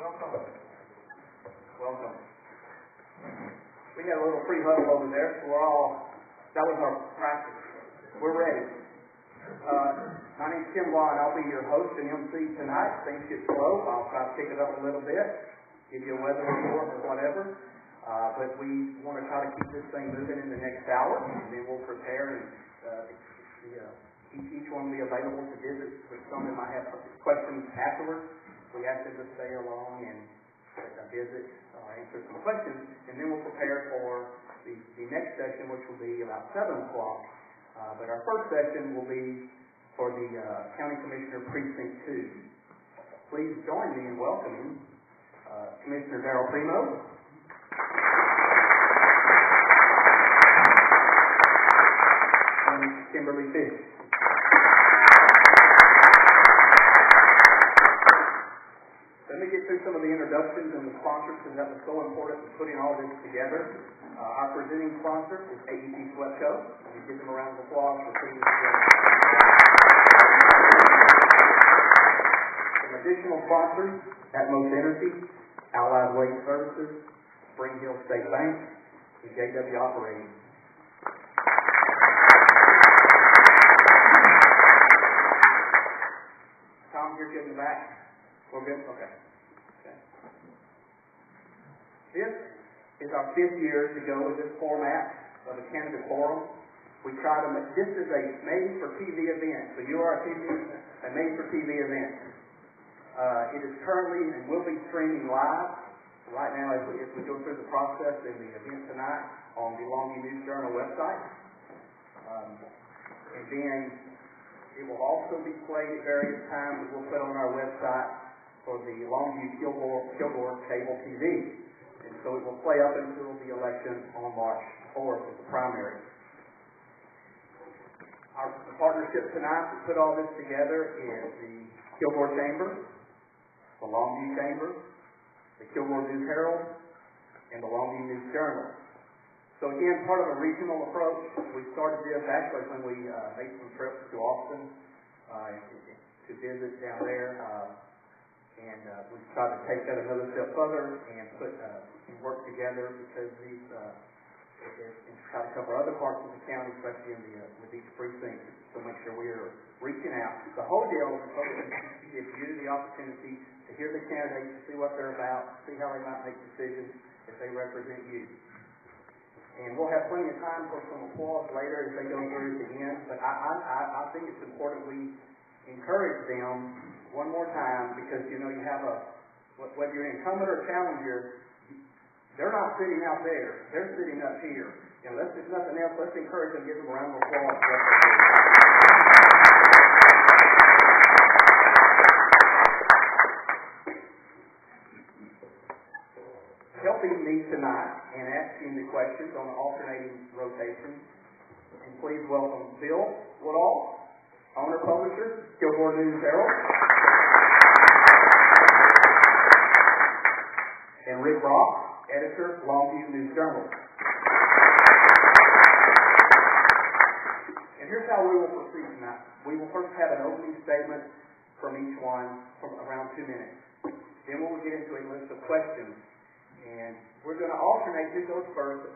Welcome. Welcome. We had a little free huddle over there, so that was our practice. We're ready. My name's Kim Maude. I'll be your host and MC tonight. Things get slow. I'll try to pick it up a little bit, give you a weather report or whatever. But we want to try to keep this thing moving in the next hour, and then we'll prepare and each one will be available to visit with some that might have questions afterwards. We ask them to stay along and visit, answer some questions, and then we'll prepare for the next session, which will be about 7 o'clock. But our first session will be for the County Commissioner Precinct 2. Please join me in welcoming Commissioner Darryl Primo, and Kimberly Fish. Let me get through some of the introductions and the sponsors, because that was so important in putting all this together. Our presenting sponsor is AEP Sweatco. Let me give them a round of applause for putting this together. Some additional sponsors: Atmos Energy, Allied Waste Services, Spring Hill State Bank, and JW Operating. Tom, you're good in the back? We're good? Okay. This is our 5th year to go with this format of a candidate forum. We try to make this is a made-for-TV event. So you are a made-for-TV event. It is currently and will be streaming live right now as we go through the process in the event tonight on the Longview News Journal website. And then it will also be played at various times. We'll put on our website for the Longview Kilgore Cable TV. And so it will play up until the election on March 4th as the primary. The partnership tonight to put all this together is the Kilgore Chamber, the Longview Chamber, the Kilgore News Herald, and the Longview News Journal. So again, part of a regional approach. We started this actually when we made some trips to Austin to visit down there. And we tried to take that another step further and work together, because these and try to cover other parts of the county, especially with each precinct, to make sure we are reaching out. The whole deal is to give you the opportunity to hear the candidates, to see what they're about, see how they might make decisions if they represent you. And we'll have plenty of time for some applause later as they go through at the end. But I think it's important we encourage them one more time, because you have whether you're an incumbent or challenger, they're not sitting out there, they're sitting up here. If nothing else, let's encourage them, give them a round of applause. Helping me tonight and asking the questions on an alternating rotation, and please welcome Bill Woodall, owner publisher, Kilgore News Herald, and Rick Rock, editor, Longview News Journal. And here's how we will proceed tonight. We will first have an opening statement from each one for around 2 minutes. Then we'll get into a list of questions. And we're going to alternate who goes first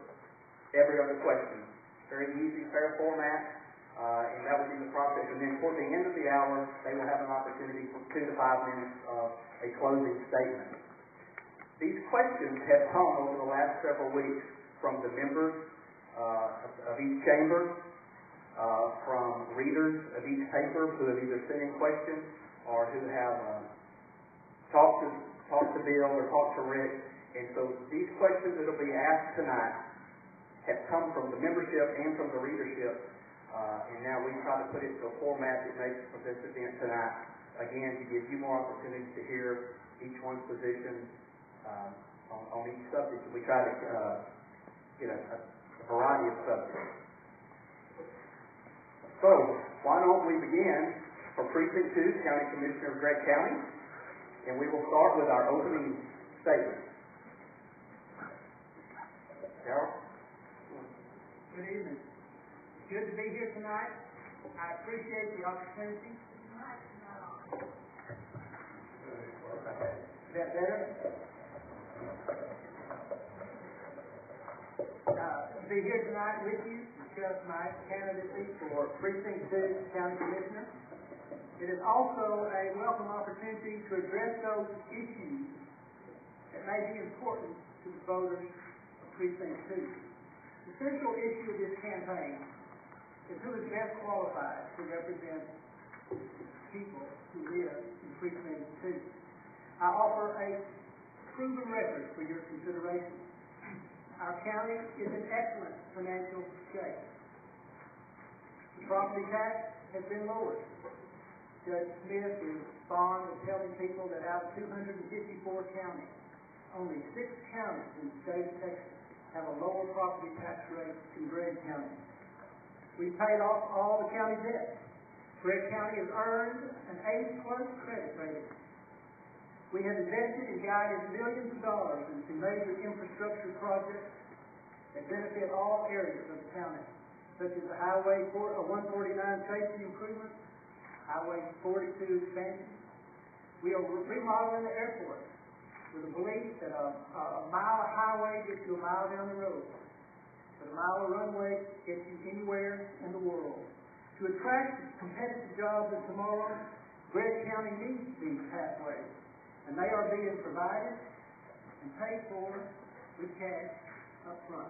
every other question. Very easy, fair format. And that will be the process. And then toward the end of the hour, they will have an opportunity for 2 to 5 minutes of a closing statement. These questions have come over the last several weeks from the members of each chamber, from readers of each paper who have either sent in questions or who have talked to Bill or talked to Rick. And so these questions that will be asked tonight have come from the membership and from the readership. And now we try to put it into a format that makes for this event tonight, again, to give you more opportunities to hear each one's position on each subject. We try to get a variety of subjects. So, why don't we begin for Precinct 2, County Commissioner of Gregg County, and we will start with our opening statement. Darryl? Good evening. Good to be here tonight. I appreciate the opportunity. that better? To be here tonight with you to discuss my candidacy for Precinct 2 County Commissioner. It is also a welcome opportunity to address those issues that may be important to the voters of Precinct 2. The central issue of this campaign is who is best qualified to represent people who live in Precinct 2. I offer a proven record for your consideration. Our county is in excellent financial shape. The property tax has been lowered. Judge Smith is fond of telling people that out of 254 counties, only 6 counties in the state of Texas have a lower property tax rate than Gregg County. We've paid off all the county debt. Gregg County has earned an A+ credit rating. We have invested and guided millions of dollars into major infrastructure projects that benefit all areas of the county, such as the Highway 149 safety improvements, Highway 42 expansion. We are remodeling the airport with a belief that a mile of highway gets you a mile down the road, but a mile of runway gets you anywhere in the world. To attract competitive jobs of tomorrow, Gregg County needs these pathways, and they are being provided and paid for with cash up front.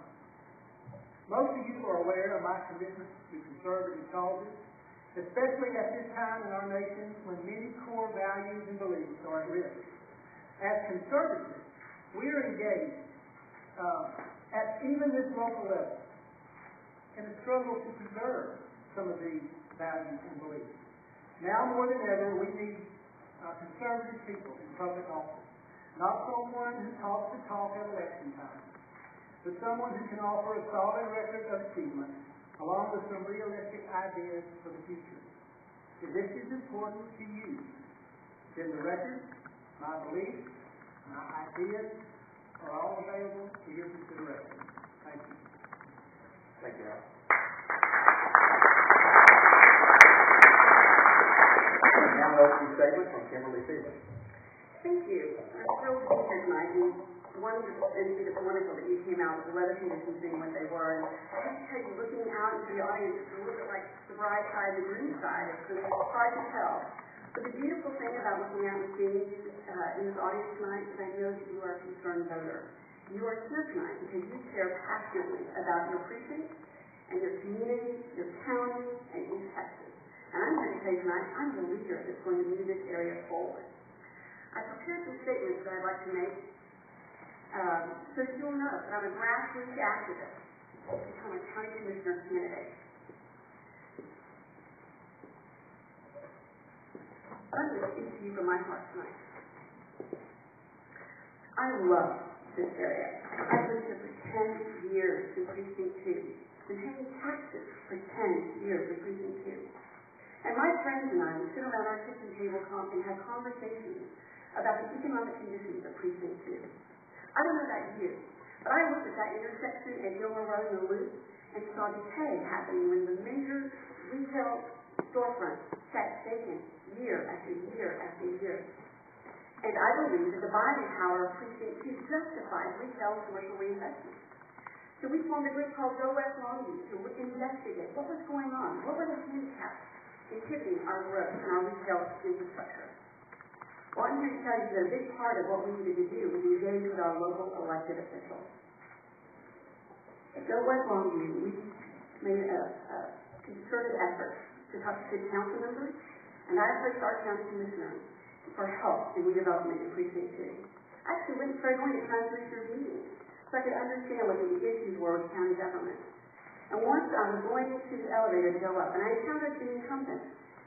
Most of you are aware of my commitment to conservative causes, especially at this time in our nation when many core values and beliefs are at risk. As conservatives, we are engaged at even this local level in a struggle to preserve some of these values and beliefs. Now more than ever, we need conservative people in public office, not someone who talks the talk at election time, but someone who can offer a solid record of achievement along with some realistic ideas for the future. If this is important to you, then the record, my beliefs, my ideas are all available for your consideration. Thank you. Thank you, Al. Now an opening statement from Kimberly Fish. Thank you. I'm thrilled to be here tonight. It's wonderful that you came out with the weather conditions being what they were. And I have to tell you, looking out into the audience, it's a little bit like the bright side and the green side. It's hard to tell. But the beautiful thing about looking out and seeing you in this audience tonight is I know that you are a concerned voter. You are here tonight because you care passionately about your precinct and your community, your county, and East Texas. And I'm here to say tonight, I'm the leader that's going to move this area forward. I prepared some statements that I'd like to make so that you'll know that I'm a grassroots activist to become a county commissioner candidate. I'm going to speak to you from my heart tonight. I love this area. I've lived here for 10 years in Precinct 2. Been paying taxes for 10 years in Precinct 2. And my friends and I would sit around our kitchen table and have conversations about the economic conditions of Precinct 2. I don't know about you, but I looked at that intersection at Gilmore Road and the Loop and saw decay happening when the major retail storefronts sat vacant year after year after year. And I believe that the buying power of Precinct 2 justifies retail commercial reinvestment. So we formed a group called Go West Longview to investigate what was going on, what were the handicaps inhibiting our growth and our retail infrastructure. Well, I'm here to tell you that a big part of what we needed to do was engage with our local elected officials. At Go West Longview, we made a concerted effort to talk to city council members, and I approached our county commissioner for help in redevelopment in Precinct 2. I actually started going to county commissioner meetings so I could understand what the issues were with county government. And once I was going to the elevator to go up, and I encountered the incumbent,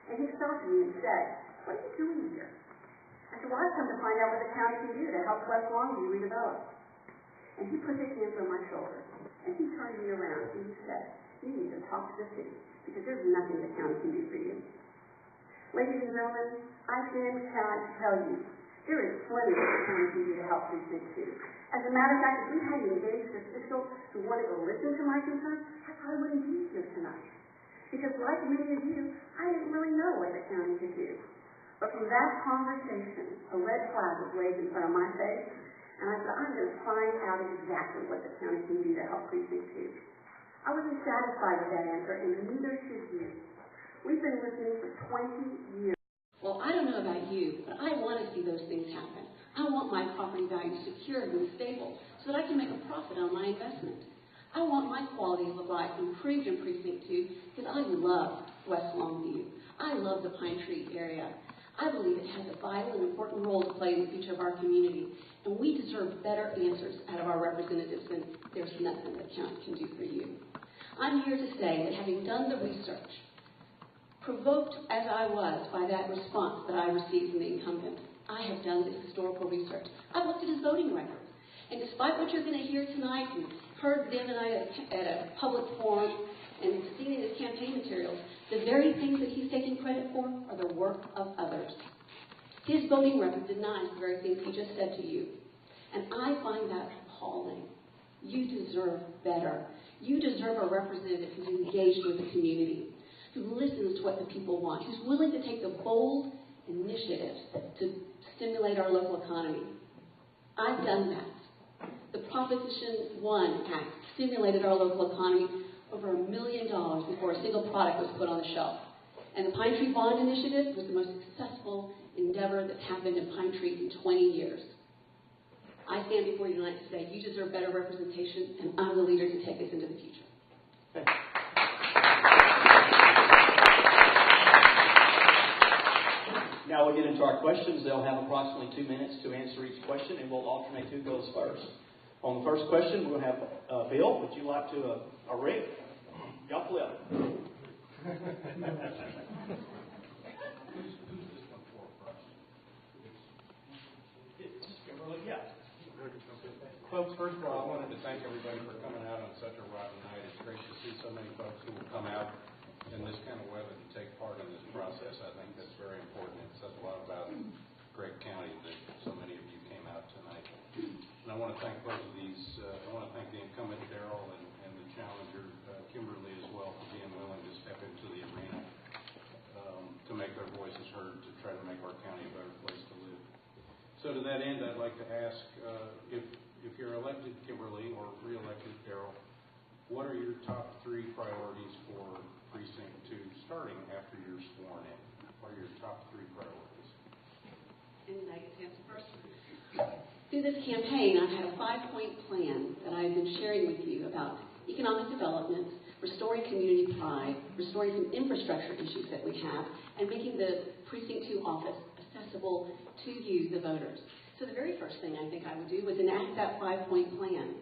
and he stopped me and said, "What are you doing here?" I said, "Well, I've come to find out what the county can do to help West Longview redevelop." And he put his hands on my shoulder, and he turned me around, and he said, "You need to talk to the city, because there's nothing the county can do for you." Ladies and gentlemen, I cannot tell you, there is plenty that the county can do to help Precinct 2. As a matter of fact, if we had engaged officials who wanted to listen to my concerns, I probably wouldn't be here tonight. Because like many of you, I didn't really know what the county could do. But from the that conversation, a red flag was waved in front of my face, and I said, I'm going to find out exactly what the county can do to help Precinct 2. I wasn't satisfied with that answer, and neither should you. We've been listening for 20 years. Well, I don't know about you, but I want to see those things happen. I want my property value secured and stable so that I can make a profit on my investment. I want my quality of life improved in Precinct 2 because I love West Longview. I love the Pine Tree area. I believe it has a vital and important role to play in the future of our community, and we deserve better answers out of our representatives than there's nothing the county can do for you. I'm here to say that having done the research, provoked as I was by that response that I received from the incumbent, I have done the historical research. I've looked at his voting records. And despite what you're going to hear tonight and heard them and I at a public forum and seen in his campaign materials, the very things that he's taking credit for are the work of others. His voting record denies the very things he just said to you. And I find that appalling. You deserve better. You deserve a representative who's engaged with the community, who listens to what the people want, who's willing to take the bold initiatives to stimulate our local economy. I've done that. The Proposition 1 Act stimulated our local economy over $1 million before a single product was put on the shelf. And the Pine Tree Bond Initiative was the most successful endeavor that's happened in Pine Tree in 20 years. I stand before you tonight to say you deserve better representation, and I'm the leader to take us into the future. Okay. Now we'll get into our questions. They'll have approximately 2 minutes to answer each question, and we'll alternate who goes first. On the first question, we'll have Bill. Would you like to, Rick? Y'all flip. Who's this one for first? It's Kimberly, yeah. Folks, first of all, I wanted to thank everybody for coming out on such a rotten night. It's great to see so many folks who will come out in this kind of weather to take part in this process. I think that's very important. It says a lot about Gregg County that so many of you came out tonight. And I want to thank both of these. I want to thank the incumbent Darryl and the challenger Kimberly as well for being willing to step into the arena to make their voices heard, to try to make our county a better place to live. So to that end, I'd like to ask if you're elected Kimberly or re-elected Darryl, what are your top 3 priorities for Precinct 2 starting after you're sworn in? What are your top 3 priorities? And I get to answer first. Through this campaign, I've had a 5-point plan that I've been sharing with you about economic development, restoring community pride, restoring some infrastructure issues that we have, and making the Precinct 2 office accessible to you, the voters. So the very first thing I think I would do was enact that 5-point plan.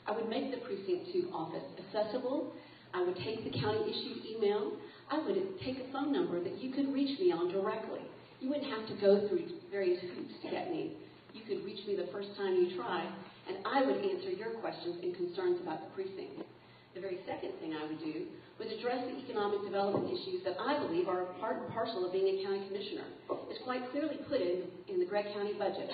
I would make the Precinct 2 office accessible. I would take the county-issued email. I would take a phone number that you could reach me on directly. You wouldn't have to go through various hoops to get me. You could reach me the first time you try, and I would answer your questions and concerns about the precinct. The very second thing I would do was address the economic development issues that I believe are part and parcel of being a county commissioner. It's quite clearly put in the Gregg County budget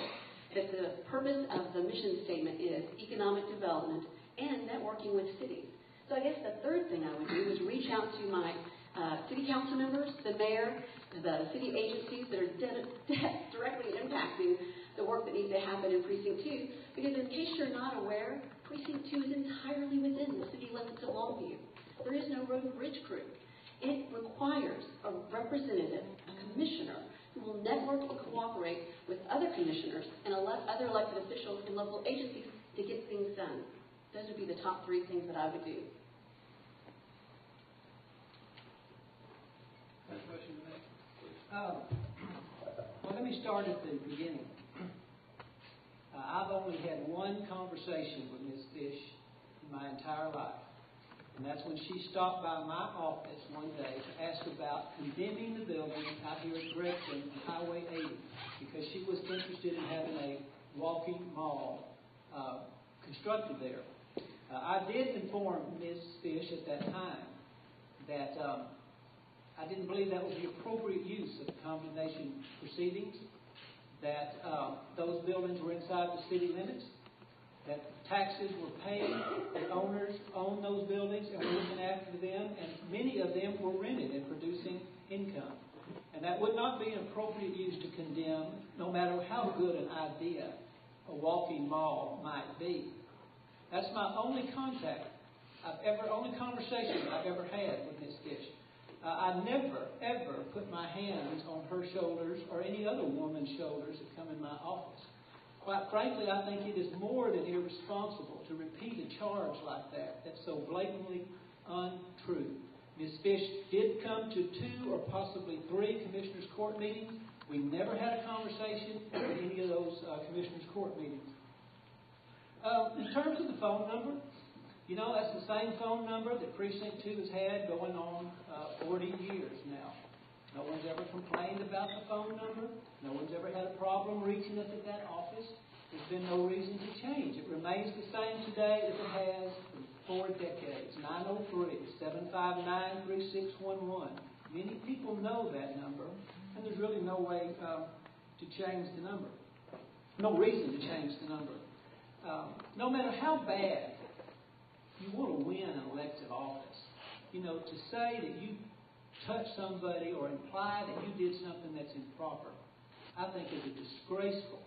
that the purpose of the mission statement is economic development and networking with cities. So I guess the third thing I would do is reach out to my city council members, the mayor, the city agencies that are directly impacting the work that needs to happen in Precinct 2, because in case you're not aware, Precinct 2 is entirely within the city limits of Longview. There is no road and bridge crew. It requires a representative, a commissioner, who will network and cooperate with other commissioners and other elected officials and local agencies to get things done. Those would be the top 3 things that I would do. Question to make? Well, let me start at the beginning. I've only had one conversation with Ms. Fish in my entire life, and that's when she stopped by my office one day to ask about condemning the building out here at Gregg County on Highway 80 because she was interested in having a walking mall constructed there. I did inform Ms. Fish at that time that I didn't believe that was the appropriate use of the condemnation proceedings, that those buildings were inside the city limits, that taxes were paid, that owners owned those buildings and were looking after them, and many of them were rented and producing income. And that would not be an appropriate use to no matter how good an idea a walking mall might be. That's my only conversation I've ever had with Ms. Fish. I never, ever put my hands on her shoulders or any other woman's shoulders that come in my office. Quite frankly, I think it is more than irresponsible to repeat a charge like that that's so blatantly untrue. Ms. Fish did come to 2 or possibly 3 Commissioners' Court meetings. We never had a conversation at any of those Commissioners' Court meetings. In terms of the phone number, you know, that's the same phone number that Precinct 2 has had going on 40 years now. No one's ever complained about the phone number. No one's ever had a problem reaching us at that office. There's been no reason to change. It remains the same today as it has for 4 decades. 903-759-3611. Many people know that number, and there's really no way to change the number. No reason to change the number. No matter how bad you want to win an elective office, you know, to say that you touch somebody or imply that you did something that's improper, I think is a disgraceful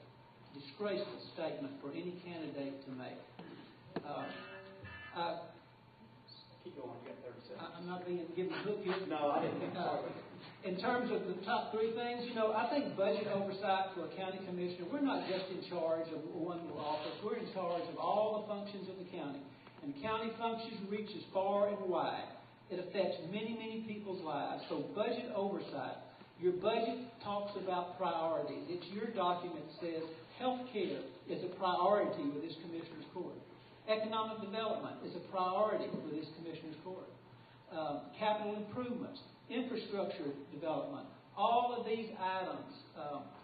statement for any candidate to make. Keep going. You got 30 seconds. I'm not being given a hook here. No, I didn't. In terms of the top 3 things, you know, I think budget oversight for a county commissioner, we're not just in charge of one little office. We're in charge of all the functions of the county. And county functions reaches far and wide. It affects many, many people's lives. So budget oversight. Your budget talks about priorities. It's your document that says health care is a priority with this Commissioner's Court. Economic development is a priority with this Commissioner's Court. Capital improvements, infrastructure development, all of these items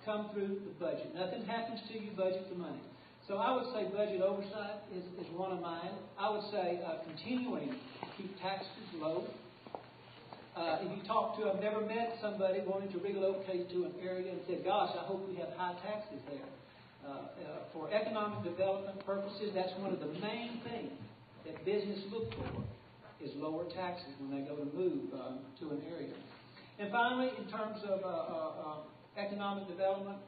come through the budget. Nothing happens till you budget the money. So I would say budget oversight is one of mine. I would say continuing to keep taxes low. If you talk to, I've never met somebody wanting to relocate to an area and said, gosh, I hope we have high taxes there. For economic development purposes, that's one of the main things that business look for is lower taxes when they go to move to an area. And finally, in terms of economic development,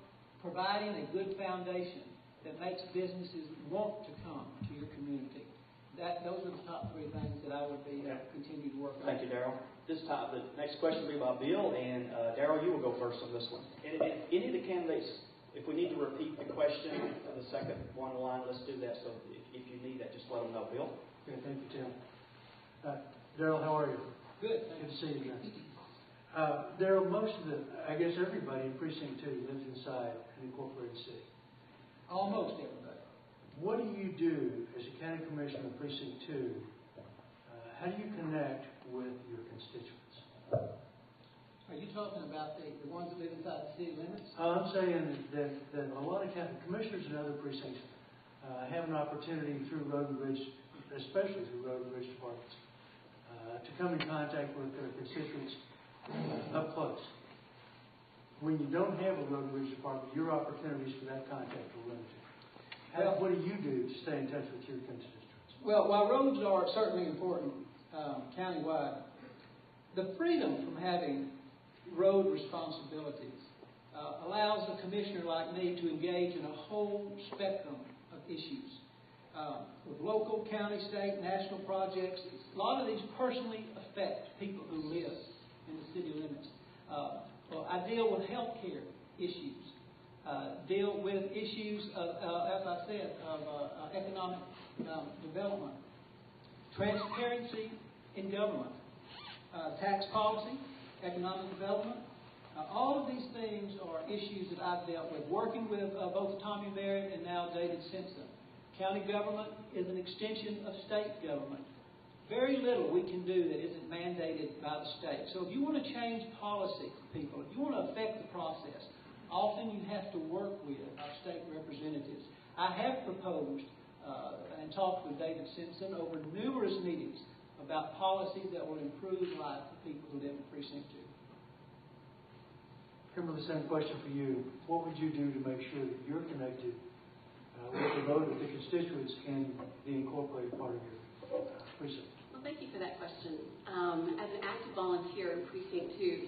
providing a good foundation that makes businesses want to come to your community. Those are the top 3 things that I would be continue to work on. Thank you, Darryl. The next question will be by Bill, and Darryl, you will go first on this one. And any of the candidates, if we need to repeat the question of the second one line, let's do that. So if you need that, just let them know. Bill? Okay, thank you, Tim. Darryl, how are you? Good. Good to see you again. Darryl, I guess everybody in Precinct 2 lives inside an incorporated city. Almost everybody. What do you do as a county commissioner of Precinct 2? How do you connect with your constituents? Are you talking about the ones that live inside the city limits? I'm saying that a lot of county commissioners in other precincts have an opportunity through road and bridge, especially through road and bridge departments, to come in contact with their constituents up close. When you don't have a road and bridge department, your opportunities for that contact are limited. What do you do to stay in touch with your constituents? Well, while roads are certainly important countywide, the freedom from having road responsibilities allows a commissioner like me to engage in a whole spectrum of issues. With local, county, state, national projects, a lot of these personally affect people who live in the city limits. Well, I deal with health care issues, deal with issues of, as I said, of economic development, transparency in government, tax policy, economic development. All of these things are issues that I've dealt with, working with both Tommy Merritt and now David Simpson. County government is an extension of state government. Very little we can do that isn't mandated by the state. So if you want to change policy for people, if you want to affect the process, often you have to work with our state representatives. I have proposed and talked with David Simpson over numerous meetings about policies that will improve life for people who live in Precinct 2. Kimberly, the same question for you. What would you do to make sure that you're connected with the vote of the constituents in the incorporated part of your precinct? Well, thank you for that question. As an active volunteer in Precinct 2,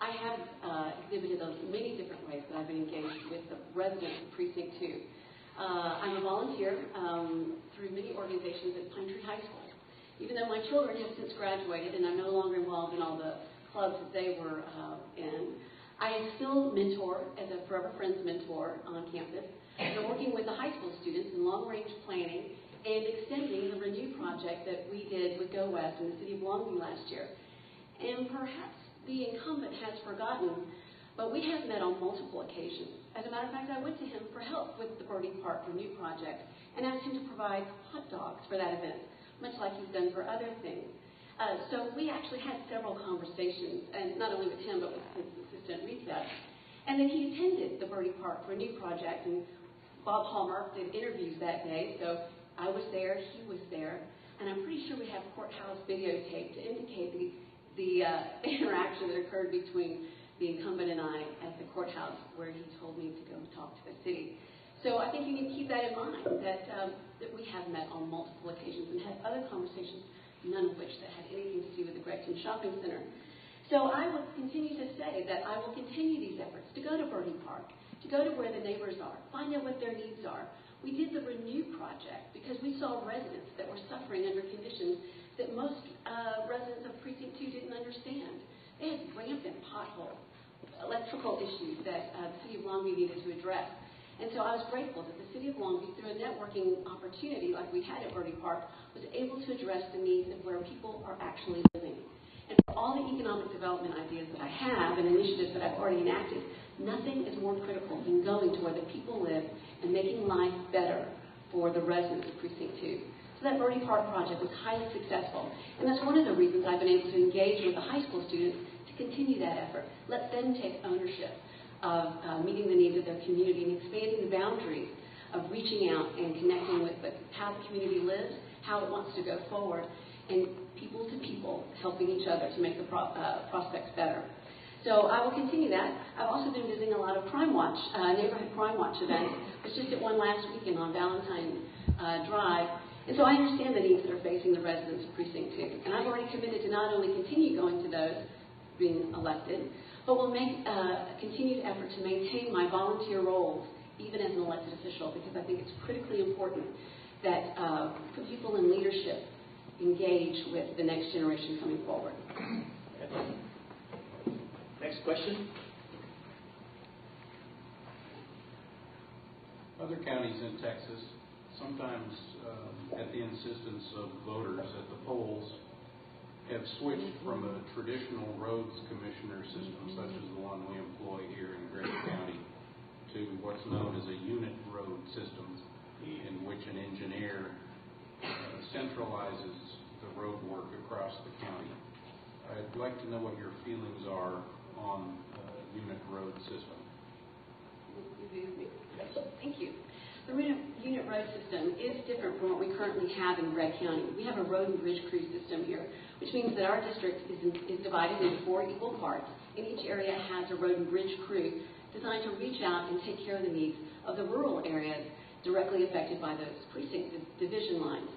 I have exhibited those many different ways that I've been engaged with the residents of Precinct 2. I'm a volunteer through many organizations at Pine Tree High School. Even though my children have since graduated and I'm no longer involved in all the clubs that they were in, I still mentor as a Forever Friends mentor on campus. And I'm working with the high school students in long-range planning and extending the Renew project that we did with Go West in the city of Longview last year. And perhaps the incumbent has forgotten, but we have met on multiple occasions. As a matter of fact, I went to him for help with the Birdie Park Renew project and asked him to provide hot dogs for that event, much like he's done for other things. So we actually had several conversations, and not only with him, but with his assistant, Rita. And then he attended the Birdie Park Renew project, and Bob Hallmark did interviews that day, so I was there, he was there, and I'm pretty sure we have courthouse videotape to indicate the interaction that occurred between the incumbent and I at the courthouse, where he told me to go talk to the city. So I think you need to keep that in mind, that we have met on multiple occasions and had other conversations, none of which that had anything to do with the Gregg County Shopping Center. So I will continue to say that I will continue these efforts to go to Birdie Park, to go to where the neighbors are, find out what their needs are. We did the Renew project because we saw residents that were suffering under conditions that most residents of Precinct 2 didn't understand. They had rampant potholes, electrical issues that the city of Longview needed to address. And so I was grateful that the city of Longview, through a networking opportunity like we had at Birdie Park, was able to address the needs of where people are actually living. And for all the economic development ideas that I have and initiatives that I've already enacted, nothing is more critical than going to where the people live and making life better for the residents of Precinct 2. So that Birdie Park project was highly successful. And that's one of the reasons I've been able to engage with the high school students to continue that effort. Let them take ownership of meeting the needs of their community and expanding the boundaries of reaching out and connecting with how the community lives, how it wants to go forward, and people to people helping each other to make the prospects better. So I will continue that. I've also been visiting a lot of Crime Watch, neighborhood Crime Watch events. I was just at one last weekend on Valentine Drive. And so I understand the needs that are facing the residents of Precinct 2. And I've already committed to not only continue going to those being elected, but will make a continued effort to maintain my volunteer roles even as an elected official, because I think it's critically important that people in leadership engage with the next generation coming forward. Next question. Other counties in Texas, sometimes at the insistence of voters at the polls, have switched from a traditional roads commissioner system, such as the one we employ here in Gregg County, to what's known as a unit road system, in which an engineer centralizes the road work across the county. I'd like to know what your feelings are on unit road system. Thank you. The unit road system is different from what we currently have in Gregg County. We have a road and bridge crew system here, which means that our district is divided into 4 equal parts, and each area has a road and bridge crew designed to reach out and take care of the needs of the rural areas directly affected by those precinct division lines.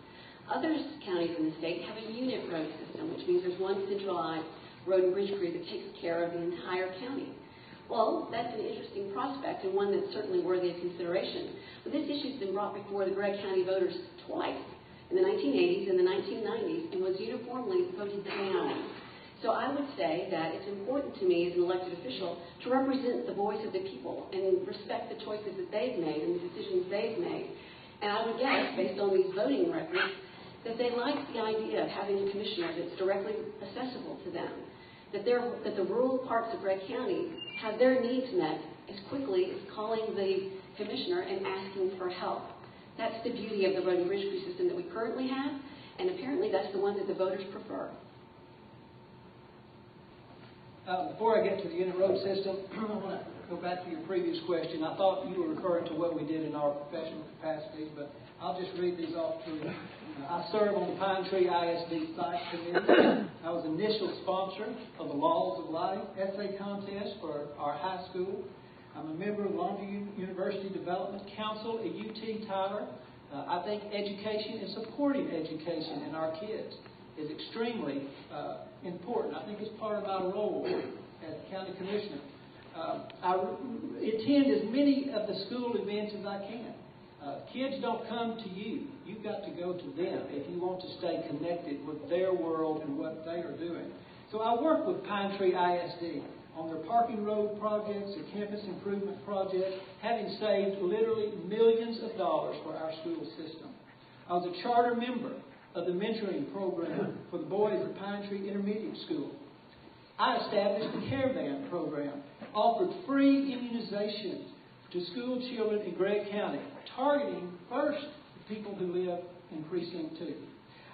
Other counties in the state have a unit road system, which means there's one centralized road and bridge crew that takes care of the entire county. Well, that's an interesting prospect and one that's certainly worthy of consideration. But this issue has been brought before the Gregg County voters twice, in the 1980s and the 1990s, and was uniformly voted down. So I would say that it's important to me as an elected official to represent the voice of the people and respect the choices that they've made and the decisions they've made. And I would guess, based on these voting records, that they like the idea of having a commissioner that's directly accessible to them, that the rural parts of Gregg County have their needs met as quickly as calling the commissioner and asking for help. That's the beauty of the road and bridge crew system that we currently have, and apparently that's the one that the voters prefer. Before I get to the unit road system, I want to go back to your previous question. I thought you were referring to what we did in our professional capacities, but I'll just read these off to you. I serve on the Pine Tree ISD Site Committee. I was initial sponsor of the Laws of Life essay contest for our high school. I'm a member of Longview University Development Council at UT Tyler. I think education and supporting education in our kids is extremely important. I think it's part of my role as County Commissioner. I attend as many of the school events as I can. Kids don't come to you. You've got to go to them if you want to stay connected with their world and what they are doing. So I work with Pine Tree ISD on their parking road projects, their campus improvement projects, having saved literally millions of dollars for our school system. I was a charter member of the mentoring program for the boys at Pine Tree Intermediate School. I established the Caravan program, offered free immunizations to school children in Gregg County, targeting first the people who live in Precinct 2.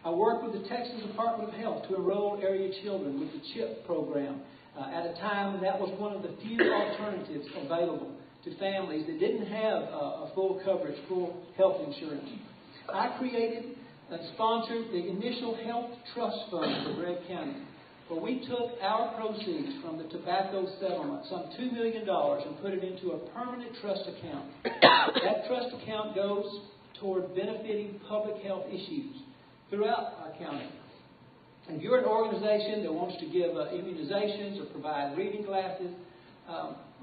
I worked with the Texas Department of Health to enroll area children with the CHIP program at a time when that was one of the few alternatives available to families that didn't have a full coverage, full health insurance. I created and sponsored the initial health trust fund for Gregg County, where we took our proceeds from the tobacco settlement, some $2 million, and put it into a permanent trust account. That trust account goes toward benefiting public health issues throughout our county. If you're an organization that wants to give immunizations or provide reading glasses,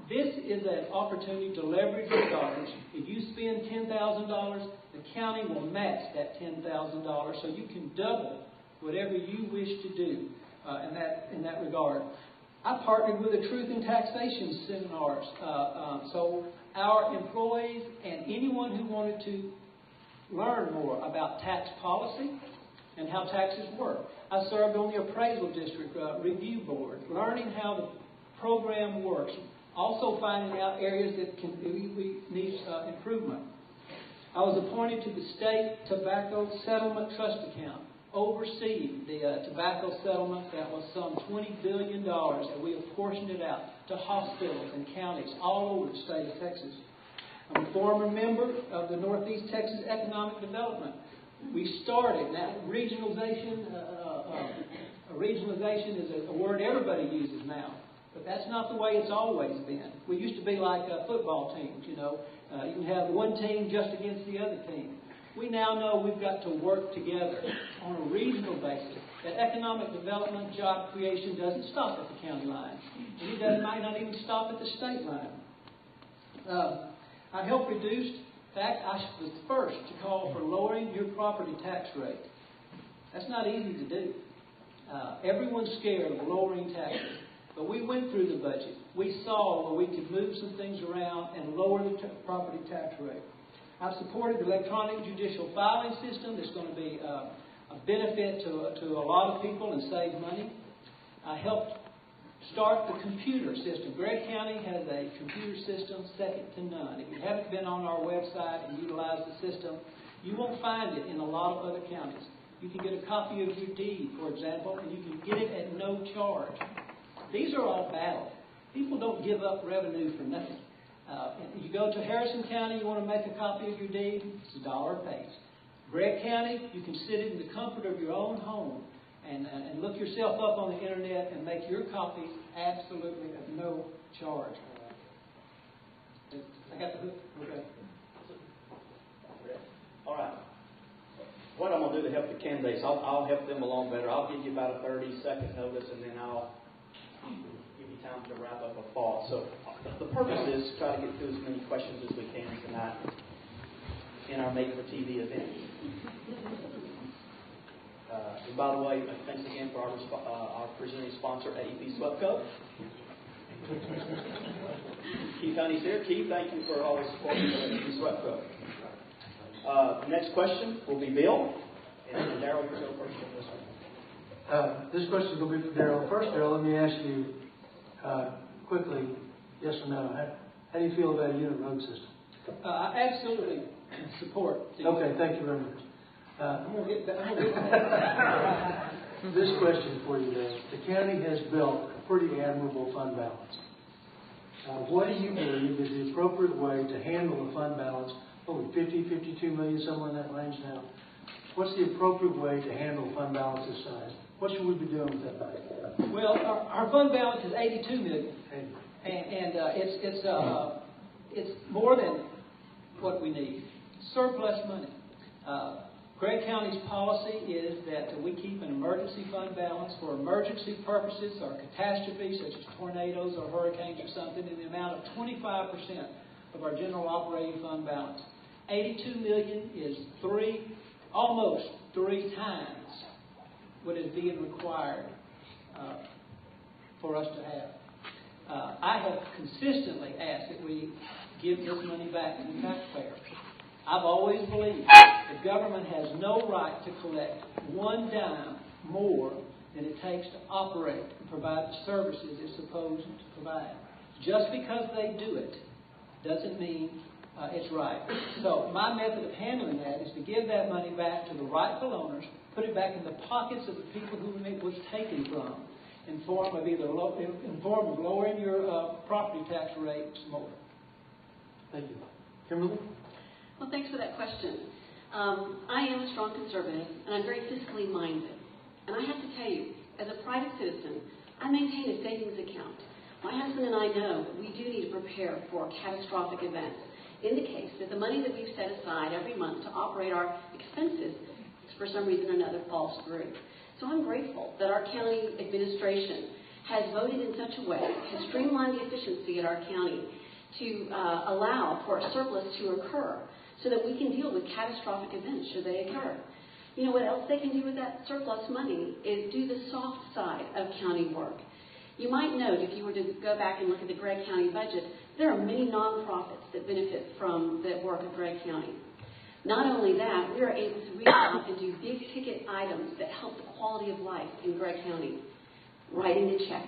this is an opportunity to leverage your dollars. If you spend $10,000, the county will match that $10,000, so you can double whatever you wish to do in that regard. I partnered with the Truth in Taxation seminars, so our employees and anyone who wanted to learn more about tax policy and how taxes work. I served on the Appraisal District Review Board, learning how the program works, also finding out areas that we need improvement. I was appointed to the State Tobacco Settlement Trust Account, overseeing the tobacco settlement that was some $20 billion, and we apportioned it out to hospitals and counties all over the state of Texas. I'm a former member of the Northeast Texas Economic Development. We started, now regionalization, regionalization is a word everybody uses now, but that's not the way it's always been. We used to be like football teams, you know. You can have one team just against the other team. We now know we've got to work together on a regional basis. That economic development, job creation doesn't stop at the county line. And it might not even stop at the state line. I helped reduce, in fact, I was the first to call for lowering your property tax rate. That's not easy to do. Everyone's scared of lowering taxes. But we went through the budget. We saw where we could move some things around and lower the property tax rate. I've supported the electronic judicial filing system. That's going to be a benefit to a lot of people and save money. I helped start the computer system. Gregg County has a computer system second to none. If you haven't been on our website and utilized the system, you won't find it in a lot of other counties. You can get a copy of your deed, for example, and you can get it at no charge. These are all battles. People don't give up revenue for nothing. You go to Harrison County, you want to make a copy of your deed, it's $1 a page. Gregg County, you can sit in the comfort of your own home and look yourself up on the internet and make your copies absolutely at no charge. I got the hook? Okay. All right. What I'm going to do to help the candidates, I'll help them along better. I'll give you about a 30-second notice, and then I'll give you time to wrap up a thought. So the purpose is to try to get through as many questions as we can tonight in our Made for TV event. And by the way, thanks again for our presenting sponsor, AEP Swepco. Keith Honey's here. Keith, thank you for always supporting AEP Swepco. The next question will be Bill. And Darryl, you're go first on this one. This question is going to be for Darryl. First, Darryl, let me ask you quickly, yes or no, how do you feel about a unit road system? I absolutely support. Okay, thank you very much. I'm going to get that. This question for you, then. The county has built a pretty admirable fund balance. What do you believe is the appropriate way to handle the fund balance? 50, 52 million, somewhere in that range now. What's the appropriate way to handle fund balance this size? What should we be doing with that money? Well, our fund balance is $82 million, and it's more than what we need. Surplus money. Gregg County's policy is that we keep an emergency fund balance for emergency purposes or catastrophes such as tornadoes or hurricanes or something in the amount of 25% of our general operating fund balance. $82 million is almost three times what is being required for us to have. I have consistently asked that we give this money back to the taxpayer. I've always believed the government has no right to collect one dime more than it takes to operate and provide the services it's supposed to provide. Just because they do it doesn't mean it's right. So my method of handling that is to give that money back to the rightful owners, put it back in the pockets of the people who it was taken from, in form of lowering your property tax rates more. Thank you. Kimberly? Well, thanks for that question. I am a strong conservative, and I'm very fiscally minded. And I have to tell you, as a private citizen, I maintain a savings account. My husband and I know that we do need to prepare for catastrophic events in the case that the money that we've set aside every month to operate our expenses, for some reason or another, falls through. So I'm grateful that our county administration has voted in such a way, has streamlined the efficiency at our county to allow for a surplus to occur so that we can deal with catastrophic events should they occur. You know what else they can do with that surplus money is do the soft side of county work. You might note, if you were to go back and look at the Gregg County budget, there are many nonprofits that benefit from the work of Gregg County. Not only that, we are able to reach out and do big-ticket items that help the quality of life in Gregg County. Writing the check.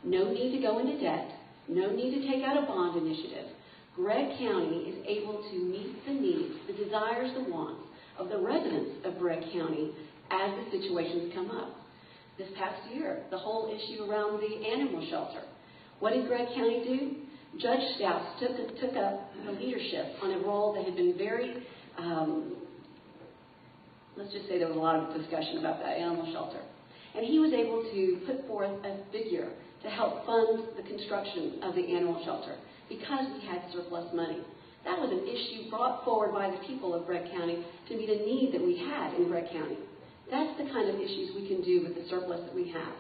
No need to go into debt. No need to take out a bond initiative. Gregg County is able to meet the needs, the desires, the wants of the residents of Gregg County as the situations come up. This past year, the whole issue around the animal shelter. What did Gregg County do? Judge Stouts took up the leadership on a role that had been very, let's just say there was a lot of discussion about that animal shelter. And he was able to put forth a figure to help fund the construction of the animal shelter because we had surplus money. That was an issue brought forward by the people of Gregg County to meet a need that we had in Gregg County. That's the kind of issues we can do with the surplus that we have.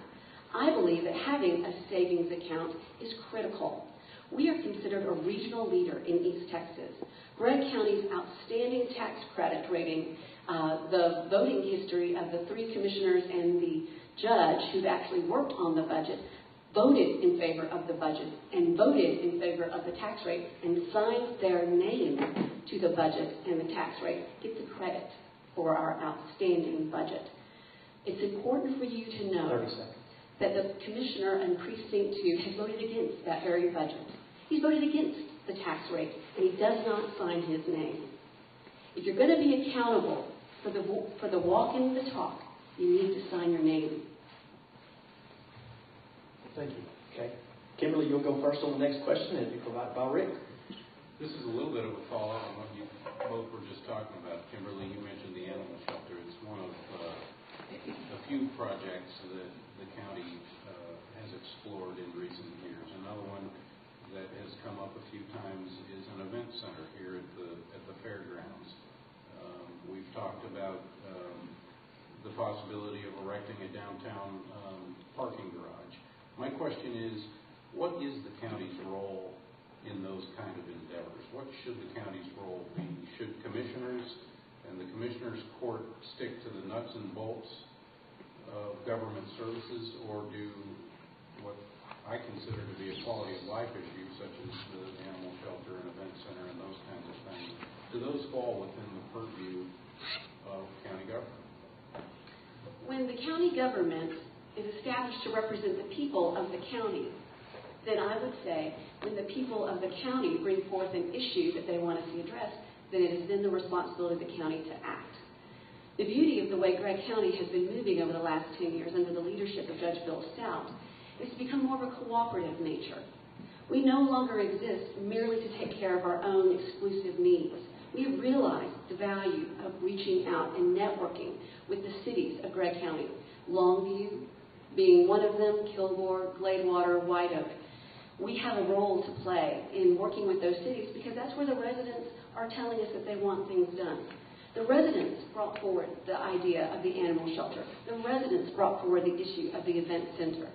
I believe that having a savings account is critical. We are considered a regional leader in East Texas. Gregg County's outstanding tax credit rating, the voting history of the 3 commissioners and the judge who've actually worked on the budget, voted in favor of the budget and voted in favor of the tax rate and signed their name to the budget and the tax rate, get the credit for our outstanding budget. It's important for you to know that the commissioner in Precinct 2 has voted against that very budget. He's voted against the tax rate, and he does not sign his name. If you're going to be accountable for the walk and the talk, you need to sign your name. Thank you. Okay. Kimberly, you'll go first on the next question, and be provided by Rick. This is a little bit of a follow-up on what you both were just talking about. Kimberly, you mentioned the animal shelter. It's one of a few projects that the county has explored in recent years. Another one that has come up a few times is an event center here at the fairgrounds. We've talked about the possibility of erecting a downtown parking garage. My question is, what is the county's role in those kind of endeavors? What should the county's role be? Should commissioners and the commissioners' court stick to the nuts and bolts of government services, or do what I consider to be a quality of life issue, such as the animal shelter and event center and those kinds of things, do those fall within the purview of county government? When the county government is established to represent the people of the county, then I would say when the people of the county bring forth an issue that they want to see addressed, then it is then the responsibility of the county to act. The beauty of the way Gregg County has been moving over the last 10 years under the leadership of Judge Bill Stout is to become more of a cooperative nature. We no longer exist merely to take care of our own exclusive needs. We have realized the value of reaching out and networking with the cities of Gregg County, Longview being one of them, Kilgore, Gladewater, White Oak. We have a role to play in working with those cities because that's where the residents are telling us that they want things done. The residents brought forward the idea of the animal shelter. The residents brought forward the issue of the event center.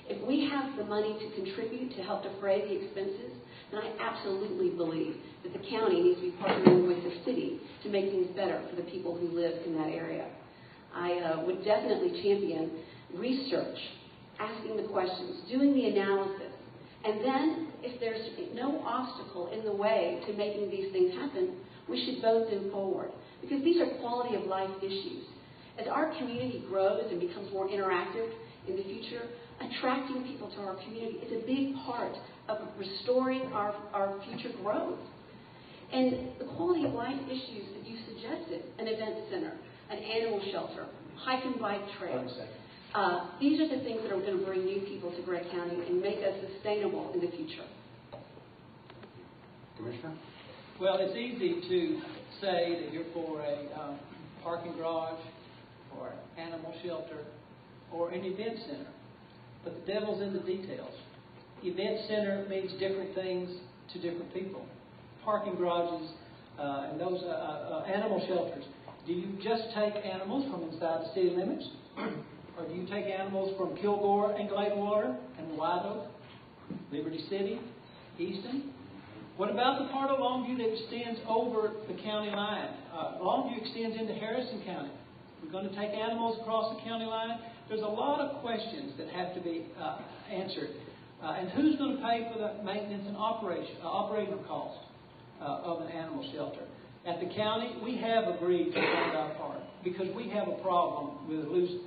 If we have the money to contribute to help defray the expenses, then I absolutely believe that the county needs to be partnering with the city to make things better for the people who live in that area. I would definitely champion research, asking the questions, doing the analysis, and then if there's no obstacle in the way to making these things happen, we should vote them forward. Because these are quality of life issues. As our community grows and becomes more interactive in the future, attracting people to our community is a big part of restoring our future growth. And the quality of life issues that you suggested, an event center, an animal shelter, hike and bike trails, these are the things that are going to bring new people to Gregg County and make us sustainable in the future. Commissioner? Well, it's easy to say that you're for a parking garage or an animal shelter or an event center, but the devil's in the details. Event center means different things to different people. Parking garages and those animal shelters, do you just take animals from inside the city limits? Or do you take animals from Kilgore and Gladewater and White Oak, Liberty City, Easton? What about the part of Longview that extends over the county line? Longview extends into Harrison County. We're going to take animals across the county line. There's a lot of questions that have to be answered. And who's going to pay for the maintenance and operating costs of an animal shelter? At the county, we have agreed to fund our part because we have a problem with loose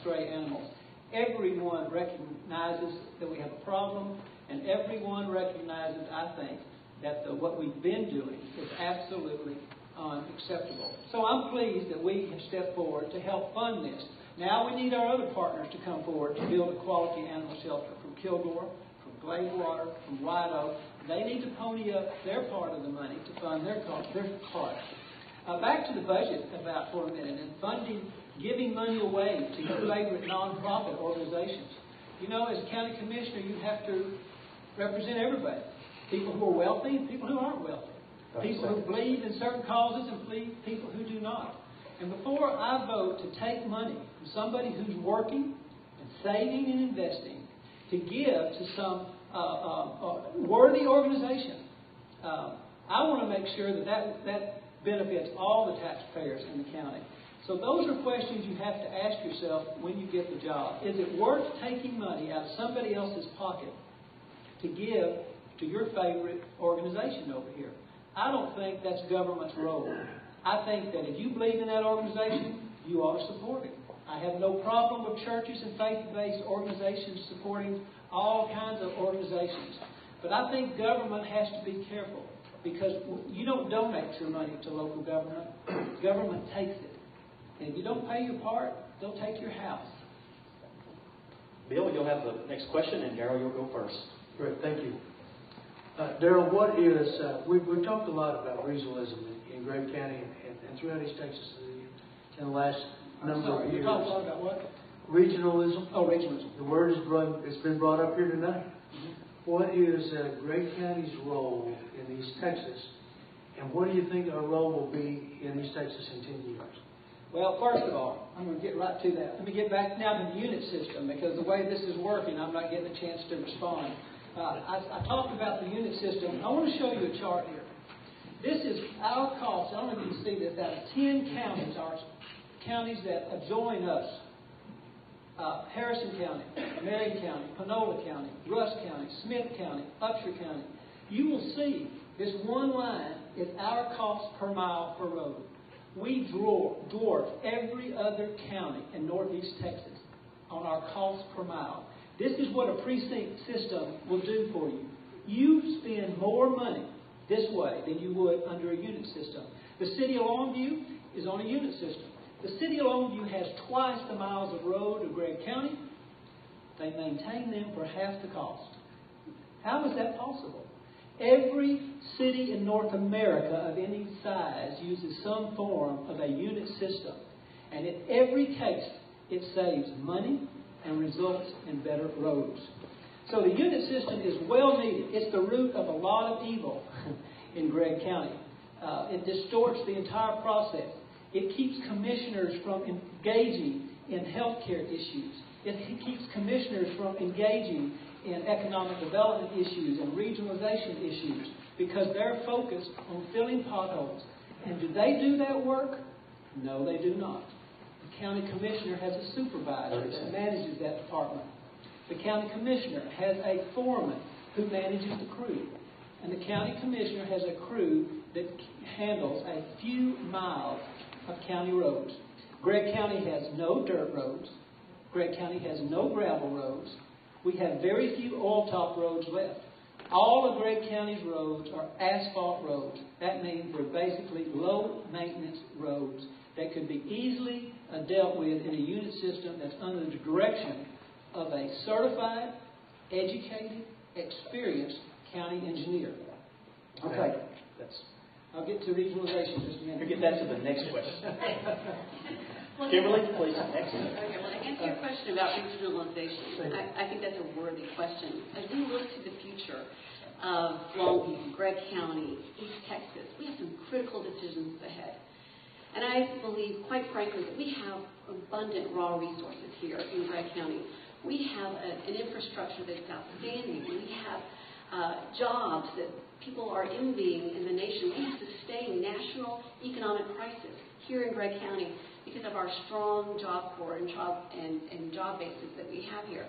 stray animals. Everyone recognizes that we have a problem, and everyone recognizes, I think, that what we've been doing is absolutely unacceptable. So I'm pleased that we have stepped forward to help fund this. Now we need our other partners to come forward to build a quality animal shelter from Kilgore, from Gladewater, from White Oak. They need to pony up their part of the money to fund their part. Back to the budget for a minute and funding, giving money away to your favorite nonprofit organizations. You know, as a county commissioner, you have to represent everybody. People who are wealthy and people who aren't wealthy. People who believe in certain causes and people who do not. And before I vote to take money from somebody who's working and saving and investing to give to some worthy organization, I want to make sure that benefits all the taxpayers in the county. So those are questions you have to ask yourself when you get the job. Is it worth taking money out of somebody else's pocket to give to your favorite organization over here? I don't think that's government's role. I think that if you believe in that organization, you ought to support it. I have no problem with churches and faith-based organizations supporting all kinds of organizations. But I think government has to be careful because you don't donate your money to local government. Government takes it. And if you don't pay your part, they'll take your house. Bill, you'll have the next question, and Darryl, you'll go first. Great, thank you. Darryl, what is, we've talked a lot about regionalism in Gregg County and throughout East Texas in the last number of years. You're talking about what? Regionalism. Oh, regionalism. The word it's been brought up here tonight. Mm-hmm. What is Gregg County's role in East Texas, and what do you think our role will be in East Texas in 10 years? Well, first of all, I'm going to get right to that. Let me get back now to the unit system, because the way this is working, I'm not getting a chance to respond. I talked about the unit system. I want to show you a chart here. This is our costs. I don't know if you can see this. Out of 10 counties, our counties that adjoin us, Harrison County, Marion County, Panola County, Rusk County, Smith County, Upshur County, you will see this one line is our cost per mile per road. We dwarf every other county in northeast Texas on our cost per mile. This is what a precinct system will do for you. You spend more money this way than you would under a unit system. The city of Longview is on a unit system. The city of Longview has twice the miles of road of Gregg County. They maintain them for half the cost. How is that possible? Every city in North America of any size uses some form of a unit system. And in every case, it saves money and results in better roads. So the unit system is well needed. It's the root of a lot of evil in Gregg County. It distorts the entire process. It keeps commissioners from engaging in healthcare issues. It keeps commissioners from engaging in economic development issues and regionalization issues because they're focused on filling potholes. And do they do that work? No, they do not. The county commissioner has a supervisor that manages that department. The county commissioner has a foreman who manages the crew. And the county commissioner has a crew that handles a few miles of county roads. Gregg County has no dirt roads. Gregg County has no gravel roads. We have very few oil-top roads left. All of Gregg County's roads are asphalt roads. That means they're basically low-maintenance roads that could be easily dealt with in a unit system that's under the direction of a certified, educated, experienced county engineer. Okay. I'll get to regionalization in just a minute. We'll get that to the next question. Kimberly, please, next. Okay, well, to answer your question about regionalization, I think that's a worthy question. As we look to the future of Longview, Gregg County, East Texas, we have some critical decisions ahead. And I believe, quite frankly, that we have abundant raw resources here in Gregg County. We have an infrastructure that's outstanding. We have jobs that people are envying in the nation. We have sustained national economic crisis here in Gregg County because of our strong job corps and job bases that we have here.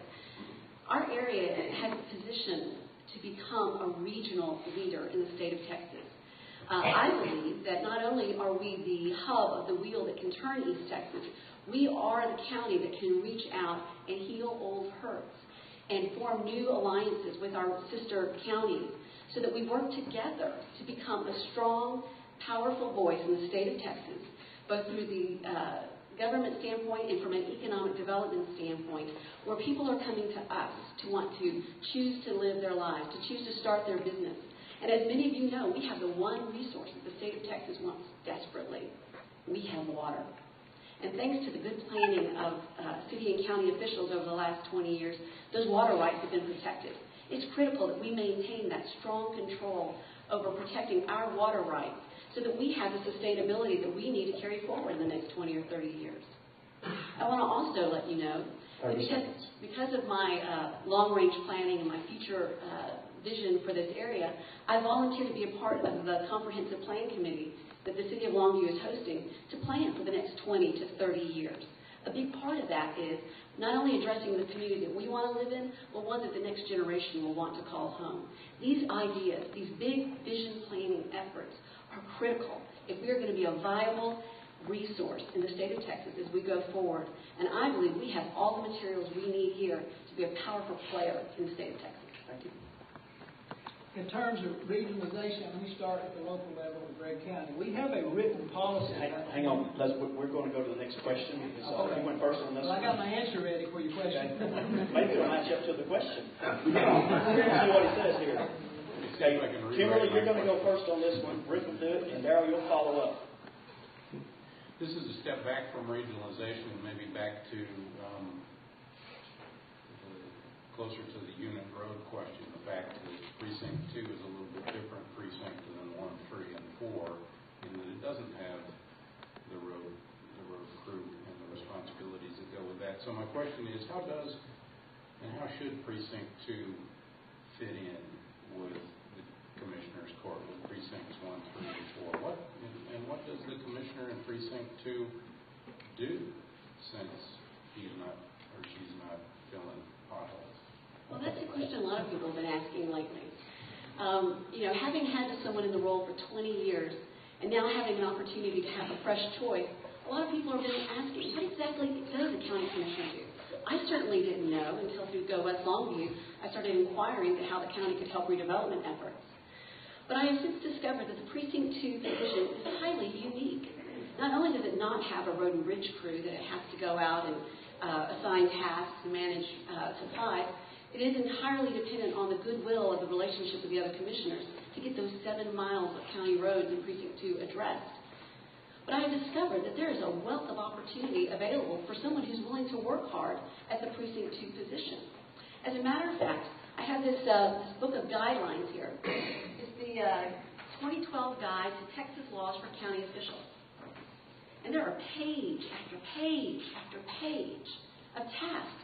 Our area has a position to become a regional leader in the state of Texas. I believe that not only are we the hub of the wheel that can turn East Texas, we are the county that can reach out and heal old hurts and form new alliances with our sister counties so that we work together to become a strong, powerful voice in the state of Texas, both through the government standpoint and from an economic development standpoint, where people are coming to us to want to choose to live their lives, to choose to start their business. And as many of you know, we have the one resource that the state of Texas wants desperately. We have water. And thanks to the good planning of city and county officials over the last 20 years, those water rights have been protected. It's critical that we maintain that strong control over protecting our water rights so that we have the sustainability that we need to carry forward in the next 20 or 30 years. I want to also let you know that because of my long-range planning and my future vision for this area, I volunteered to be a part of the comprehensive plan committee that the city of Longview is hosting to plan for the next 20 to 30 years. A big part of that is not only addressing the community that we want to live in, but one that the next generation will want to call home. These ideas, these big vision planning efforts are critical if we are going to be a viable resource in the state of Texas as we go forward. And I believe we have all the materials we need here to be a powerful player in the state of Texas. Thank you. In terms of regionalization, let me start at the local level of Gregg County. We have a written policy. Hang on, we're going to go to the next question. Because, you went first on this. Well, I got my answer ready for your question. Maybe it'll match up to the question. See what he says here. Okay, Kimberly, you're going to go first on this one. Rick will do it, and Darryl, you'll follow up. This is a step back from regionalization and maybe back to closer to the unit road question. The fact that Precinct 2 is a little bit different precinct than 1, 3, and 4 in that it doesn't have the road crew and the responsibilities that go with that. So my question is, how does and how should Precinct 2 fit in with the Commissioner's Court, with Precincts 1, 3, and 4? What does the Commissioner in Precinct 2 do since he's not or she's not filling potholes? Well, that's a question a lot of people have been asking lately. Having had someone in the role for 20 years and now having an opportunity to have a fresh choice, a lot of people are really asking, what exactly does a county commissioner do? I certainly didn't know until through Go West Longview, I started inquiring into how the county could help redevelopment efforts. But I have since discovered that the Precinct 2 position is highly unique. Not only does it not have a road and bridge crew that it has to go out and assign tasks and manage supplies, it is entirely dependent on the goodwill of the relationship with the other commissioners to get those 7 miles of county roads in Precinct 2 addressed. But I have discovered that there is a wealth of opportunity available for someone who's willing to work hard at the Precinct 2 position. As a matter of fact, I have this book of guidelines here. It's the 2012 Guide to Texas Laws for County Officials. And there are page after page after page of tasks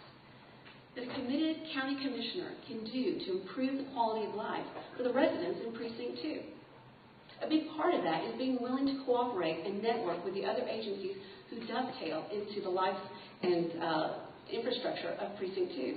that a committed county commissioner can do to improve the quality of life for the residents in Precinct 2. A big part of that is being willing to cooperate and network with the other agencies who dovetail into the life and infrastructure of Precinct 2.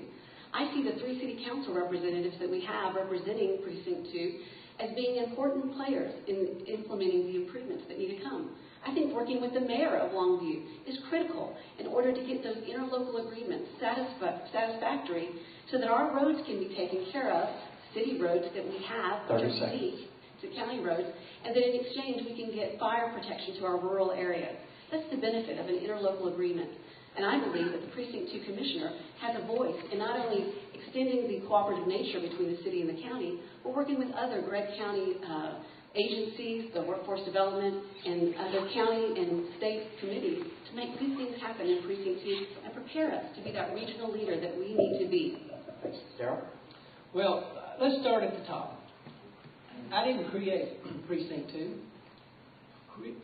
I see the 3 city council representatives that we have representing Precinct 2 as being important players in implementing the improvements that need to come. I think working with the mayor of Longview is critical in order to get those interlocal agreements satisfactory so that our roads can be taken care of, city roads that we have, which are unique to county roads, and that in exchange we can get fire protection to our rural areas. That's the benefit of an interlocal agreement. And I believe that the Precinct 2 Commissioner has a voice in not only extending the cooperative nature between the city and the county, but working with other Gregg County agencies, the workforce development, and other county and state committees to make good things happen in Precinct 2 and prepare us to be that regional leader that we need to be. Thanks. Darryl? Well, let's start at the top. I didn't create Precinct 2.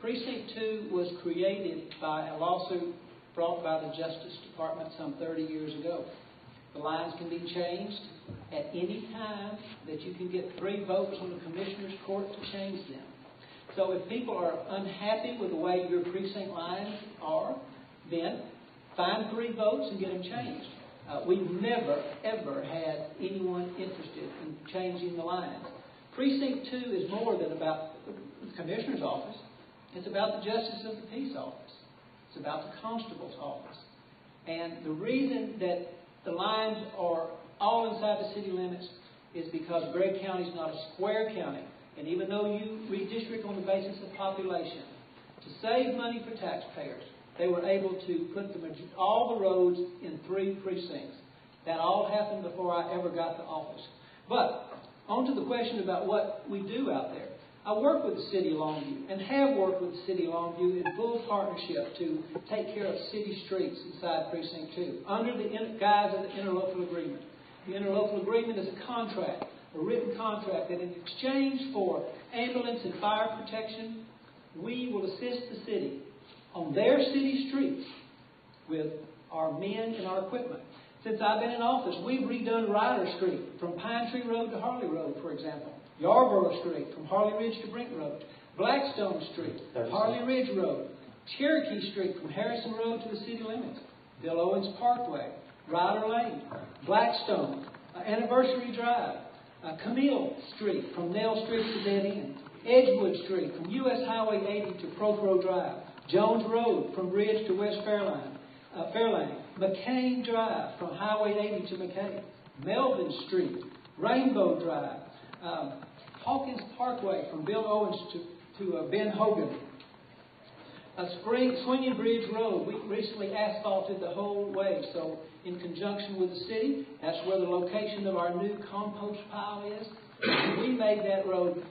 Precinct 2 was created by a lawsuit brought by the Justice Department some 30 years ago. The lines can be changed at any time that you can get 3 votes on the Commissioner's Court to change them. So if people are unhappy with the way your precinct lines are, then find 3 votes and get them changed. We've never, ever had anyone interested in changing the lines. Precinct 2 is more than about the Commissioner's office. It's about the Justice of the Peace office. It's about the Constable's office. And the reason that the lines are all inside the city limits is because Gregg County is not a square county. And even though you redistrict on the basis of population, to save money for taxpayers, they were able to put all the roads in 3 precincts. That all happened before I ever got to office. But on to the question about what we do out there. I work with the City of Longview and have worked with the City of Longview in full partnership to take care of city streets inside Precinct 2 under the guise of the interlocal agreement. The interlocal agreement is a contract, a written contract that in exchange for ambulance and fire protection, we will assist the city on their city streets with our men and our equipment. Since I've been in office, we've redone Ryder Street from Pine Tree Road to Harley Road, for example. Yarborough Street from Harley Ridge to Brink Road. Blackstone Street, Harley Ridge Road. Cherokee Street from Harrison Road to the city limits. Bill Owens Parkway. Ryder Lane. Blackstone. Anniversary Drive. Camille Street from Nell Street to Dead End. Edgewood Street from U.S. Highway 80 to Procro Drive. Jones Road from Bridge to West Fairlane. McCain Drive from Highway 80 to McCain. Melvin Street. Rainbow Drive. Hawkins Parkway from Bill Owens to Ben Hogan. Swinging Bridge Road, we recently asphalted the whole way. So in conjunction with the city, that's where the location of our new compost pile is. We made that road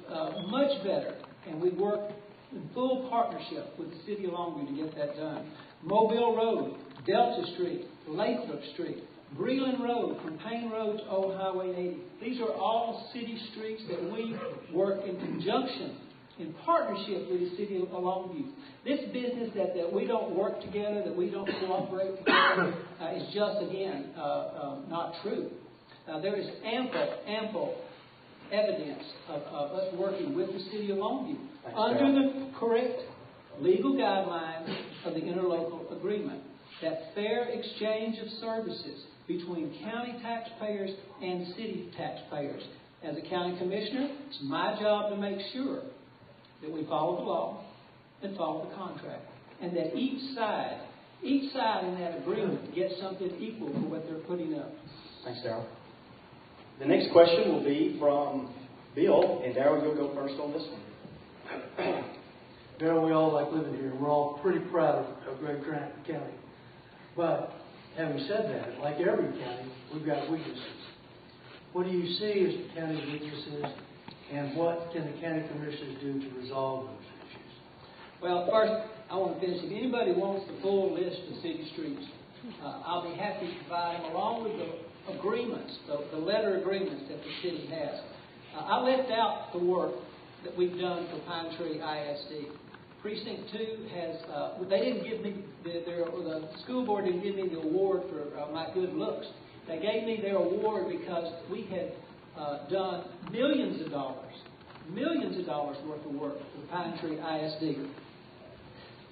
much better, and we worked in full partnership with the City of Longview to get that done. Mobile Road, Delta Street, Lathrop Street, Breland Road from Payne Road to Old Highway 80. These are all city streets that we work in conjunction, in partnership with the City of Longview. This business that we don't work together, that we don't cooperate together, is just, again, not true. There is ample evidence of us working with the City of Longview under the correct legal guidelines of the interlocal agreement. That fair exchange of services between county taxpayers and city taxpayers. As a county commissioner, it's my job to make sure that we follow the law and follow the contract, and that each side in that agreement gets something equal for what they're putting up. Thanks, Darryl. The next question will be from Bill, and Darryl, you'll go first on this one. Darryl, we all like living here, and we're all pretty proud of Gregg County. But having said that, like every county, we've got weaknesses. What do you see as the county's weaknesses, and what can the county commissioners do to resolve those issues? Well, first, I want to finish. If anybody wants the full list of city streets, I'll be happy to provide them, along with the agreements, the letter agreements that the city has. I left out the work that we've done for Pine Tree ISD. Precinct 2 has, they didn't give me, the school board didn't give me the award for my good looks. They gave me their award because we had done millions of dollars worth of work for Pine Tree ISD.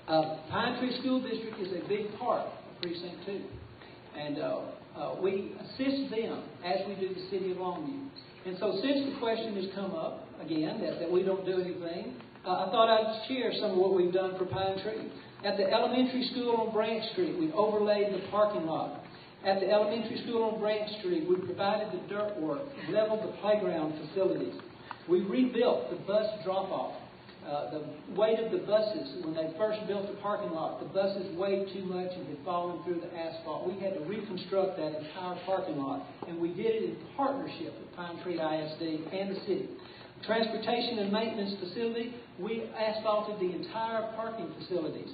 Pine Tree School District is a big part of Precinct 2. And we assist them as we do the city of Longview. And so since the question has come up, again, that we don't do anything, I thought I'd share some of what we've done for Pine Tree. At the elementary school on Branch Street, we overlaid the parking lot. At the elementary school on Branch Street, we provided the dirt work, leveled the playground facilities. We rebuilt the bus drop-off. The weight of the buses, when they first built the parking lot, the buses weighed too much and had fallen through the asphalt. We had to reconstruct that entire parking lot, and we did it in partnership with Pine Tree ISD and the city. Transportation and maintenance facility, we asphalted the entire parking facilities.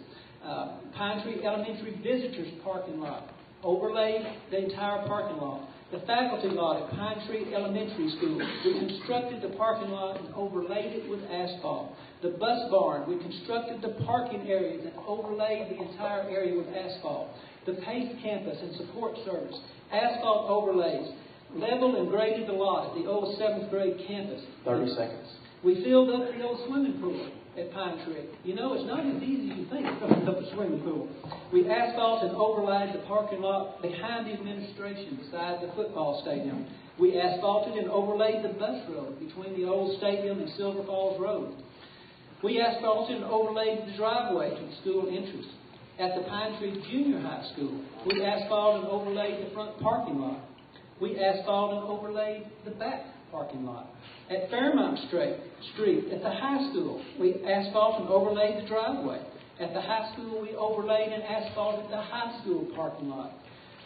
Pine Tree Elementary Visitors Parking Lot, overlaid the entire parking lot. The faculty lot at Pine Tree Elementary School, we constructed the parking lot and overlaid it with asphalt. The bus barn, we constructed the parking areas and overlaid the entire area with asphalt. The paved campus and support service, asphalt overlays, leveled and graded the lot at the old 7th grade campus. 30 seconds. We filled up the old swimming pool at Pine Tree. You know, it's not as easy as you think to fill up a swimming pool. We asphalt and overlaid the parking lot behind the administration beside the football stadium. We asphalted and overlaid the bus road between the old stadium and Silver Falls Road. We asphalted and overlaid the driveway to the school entrance. At the Pine Tree Junior High School, we asphalted and overlaid the front parking lot. We asphalted and overlaid the back parking lot. At Fairmount Street, at the high school, we asphalted and overlaid the driveway. At the high school, we overlaid and asphalted the high school parking lot.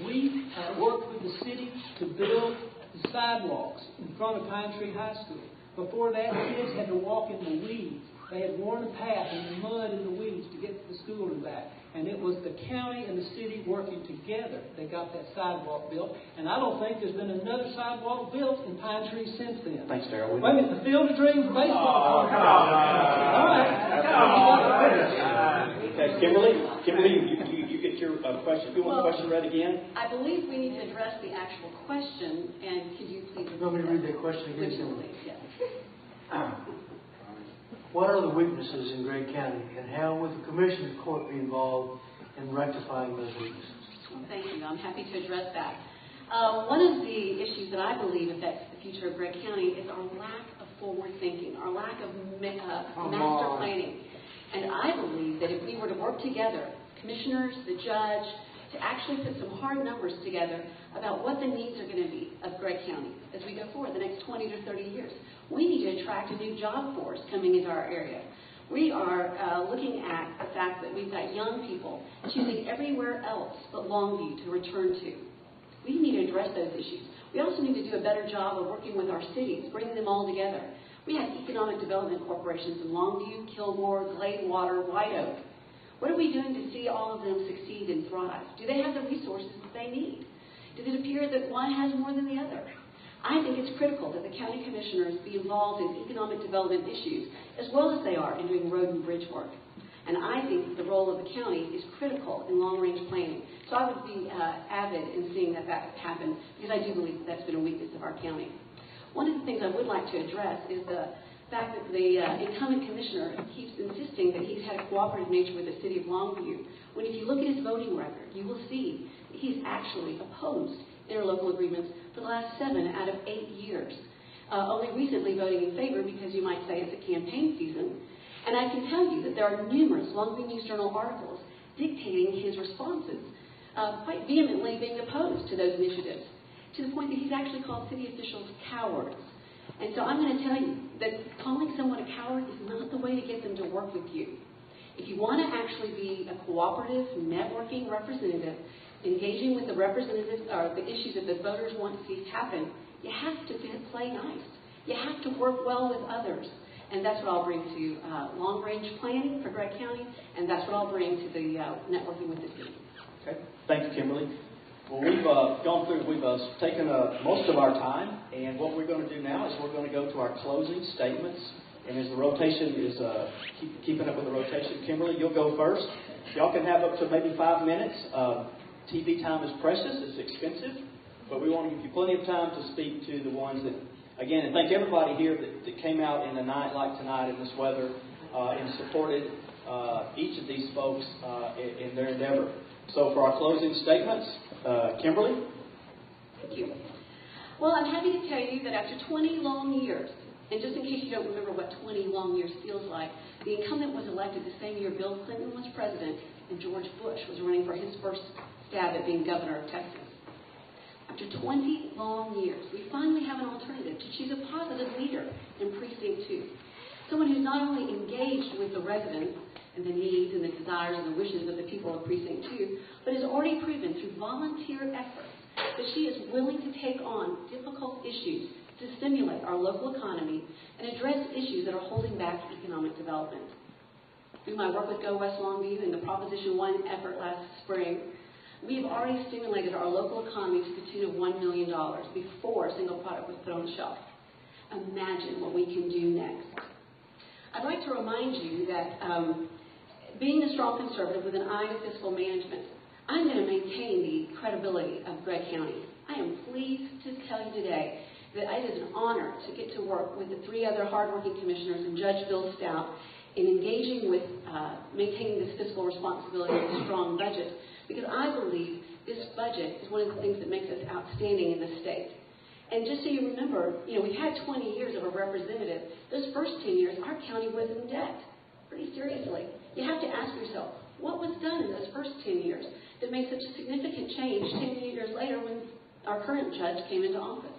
We worked with the city to build the sidewalks in front of Pine Tree High School. Before that, kids had to walk in the weeds. They had worn a path in the mud and the weeds to get to the school and back. And it was the county and the city working together that got that sidewalk built. And I don't think there's been another sidewalk built in Pine Tree since then. Thanks, Darryl. Wait a minute, the Field of Dreams baseball. All right. Okay, Kimberly, you get your question. You want the question read again? I believe we need to address the actual question, and could you please... You want me to read that question again? Yes. What are the weaknesses in Gregg County, and how would the Commissioner's Court be involved in rectifying those weaknesses? Well, thank you. I'm happy to address that. One of the issues that I believe affects the future of Gregg County is our lack of forward thinking, our lack of master planning. And I believe that if we were to work together, commissioners, the judge, to actually put some hard numbers together about what the needs are going to be of Gregg County as we go forward the next 20 to 30 years. We need to attract a new job force coming into our area. We are looking at the fact that we've got young people choosing everywhere else but Longview to return to. We need to address those issues. We also need to do a better job of working with our cities, bringing them all together. We have economic development corporations in Longview, Kilgore, Gladewater, White Oak. What are we doing to see all of them succeed and thrive? Do they have the resources that they need? Does it appear that one has more than the other? I think it's critical that the county commissioners be involved in economic development issues as well as they are in doing road and bridge work. And I think the role of the county is critical in long-range planning. So I would be avid in seeing that happen because I do believe that's been a weakness of our county. One of the things I would like to address is the fact that the incumbent commissioner keeps insisting that he's had a cooperative nature with the city of Longview, when if you look at his voting record, you will see that he's actually opposed interlocal agreements for the last 7 out of 8 years. Only recently voting in favor because you might say it's a campaign season. And I can tell you that there are numerous Longview News Journal articles dictating his responses, quite vehemently being opposed to those initiatives, to the point that he's actually called city officials cowards. And so I'm going to tell you that calling someone a coward is not the way to get them to work with you. If you want to actually be a cooperative, networking representative, engaging with the representatives or the issues that the voters want to see happen, you have to play nice. You have to work well with others. And that's what I'll bring to long-range planning for Gregg County, and that's what I'll bring to the networking with the city. Okay. Thank you, Kimberly. Well, we've gone through, we've taken most of our time, and what we're going to do now is we're going to go to our closing statements And as the rotation is keeping up with the rotation, Kimberly, you'll go first. Y'all can have up to maybe 5 minutes. TV time is precious. It's expensive. But we want to give you plenty of time to speak to the ones that, again, and thank everybody here that came out in a night like tonight in this weather and supported each of these folks in their endeavor. So for our closing statements, Kimberly? Thank you. Well, I'm happy to tell you that after 20 long years, and just in case you don't remember what 20 long years feels like, the incumbent was elected the same year Bill Clinton was president and George Bush was running for his first stab at being governor of Texas. After 20 long years, we finally have an alternative to choose a positive leader in Precinct 2. Someone who's not only engaged with the residents and the needs and the desires and the wishes of the people of Precinct 2, but has already proven through volunteer efforts that she is willing to take on difficult issues to stimulate our local economy and address issues that are holding back economic development. Through my work with Go West Longview and the Proposition 1 effort last spring, we've already stimulated our local economy to the tune of $1 million before a single product was put on the shelf. Imagine what we can do next. I'd like to remind you that being a strong conservative with an eye to fiscal management, I'm going to maintain the credibility of Gregg County. I am pleased to tell you today that it is an honor to get to work with the 3 other hardworking commissioners and Judge Bill Stout in engaging with maintaining this fiscal responsibility with a strong budget, because I believe this budget is one of the things that makes us outstanding in the state. And just so you remember, we've had 20 years of a representative. Those first 10 years, our county was in debt, pretty seriously. You have to ask yourself, what was done in those first 10 years that made such a significant change 10 years later when our current judge came into office?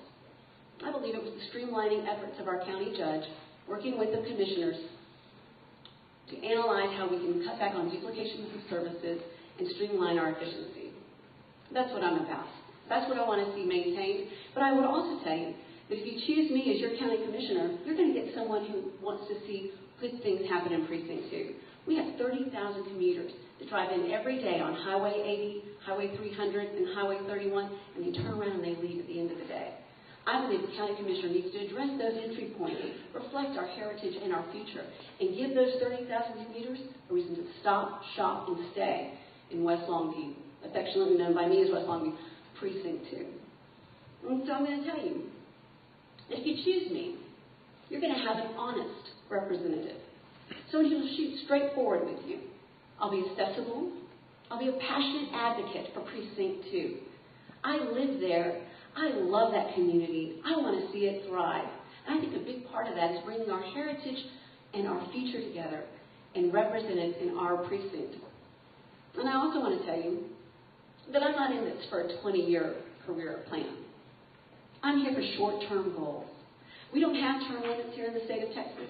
I believe it was the streamlining efforts of our county judge, working with the commissioners to analyze how we can cut back on duplications of services and streamline our efficiency. That's what I'm about. That's what I want to see maintained. But I would also tell you that if you choose me as your county commissioner, you're going to get someone who wants to see good things happen in Precinct 2. We have 30,000 commuters that drive in every day on Highway 80, Highway 300, and Highway 31, and they turn around and they leave at the end of the day. I believe the county commissioner needs to address those entry points, reflect our heritage and our future, and give those 30,000 commuters a reason to stop, shop, and stay in West Longview, affectionately known by me as West Longview, Precinct 2. And so I'm going to tell you, if you choose me, you're going to have an honest representative, someone who will shoot straight forward with you. I'll be accessible. I'll be a passionate advocate for Precinct 2. I live there. I love that community. I want to see it thrive. And I think a big part of that is bringing our heritage and our future together and represent it in our precinct. And I also want to tell you that I'm not in this for a 20-year career plan. I'm here for short-term goals. We don't have term limits here in the state of Texas.